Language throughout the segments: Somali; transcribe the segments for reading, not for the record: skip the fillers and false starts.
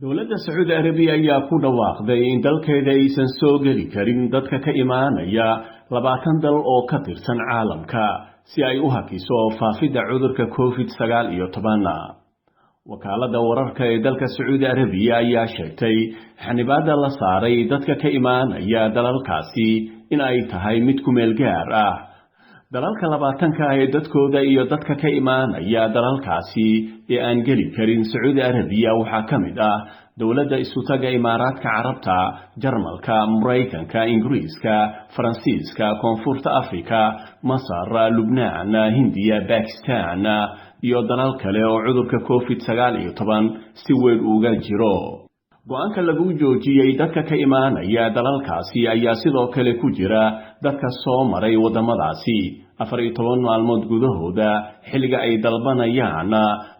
dowladda Sacuudi Arabiya ayaa ku dhawaaqday in dalkeeda aysan soo geli karin dadka ka imaanaya 20 dal oo ka tirsan caalamka si ay u hakiso faafidda cudurka COVID-19. wakaaladda wararka ee dalka Sacuudi Arabiya ayaa sheegtay xanibaadda la saaray dadka ka imaanaya dalalkaasi in ay tahay mid ku meel gaar ah. dalalka 20ka ee dadkooda iyo dadka ka imaanaya dalalkaasi ee aan geli karin Sacuudi Arabiya waxaa ka mid ah dowladda Isutaga Imaaraadka Carabta, Jarmalka, Mareykanka, Ingiriiska, Faransiiska, Koonfurta Afrika, Masar, Lubnaan, Hindiya, Bakistan iyo dalal kale oo cudurka COVID-19 si weyn uga jiro. go'aanka lagu joojiyay dadka ka imaanaya dalalkaasi ayaa sidoo kale ku jira dadka soo maray wadamadaasi 14 maalmood gudahooda xilliga ay dalbanayaan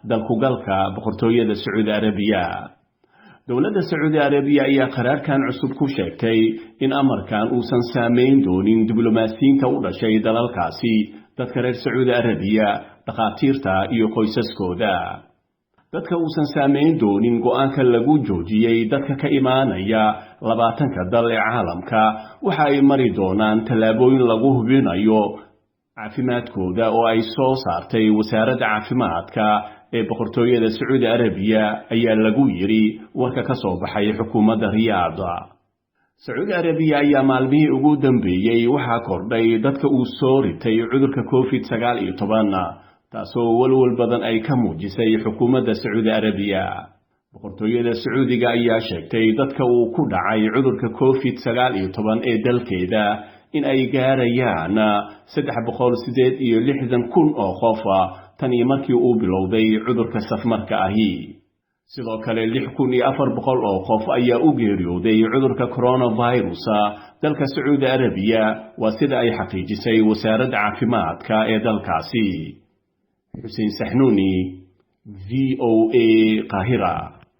dalkugalka boqortooyada Sacuudi Arabiya. dowladda Sacuudi Arabiya ayaa qaraarkan cusub ku sheegtay in amarkan uusan saameyn doonin diblomaasiyiinta u dhashay dalalkaasi, dadka reer Sacuudi Arabiya, dhaqaatiirta iyo qoysaskooda. dadka uusan saameyn doonin go'aanka lagu joojiyay dadka ka imaanaya 20ka dal ee caalamka waxa ay mari doonaan tallaabooyin lagu hubinayo caafimaadkooda oo ay soo saartay wasaaradda caafimaadka ee boqortooyada Sacuudi Arabiya ayaa lagu yiri warka ka soo baxay xukuumadda Riyaadh. Sacuudi Arabiya ayaa maalmihii ugu dambeeyay waxa kordhay dadka uu soo ritay cudurka COVID-19 taasoo walwal badan ay ka muujisay xukuumadda Sacuudi Arabiya. boqortooyada Sacuudiga ayaa sheegtay dadka uu ku dhacay cudurka COVID-19 ee dalkeeda in ay gaarayaan 368,000 oo qof tan iyo markii uu bilowday cudurka safmarka ahi. sidoo kale 6,400 oo qof ayaa u geeriyooday cudurka coronavirus dalka Sacuudi Arabiya, waa sida ay xaqiijisay wasaaradda caafimaadka ee dalkaasi. حسين سحنوني VOA قاهرة.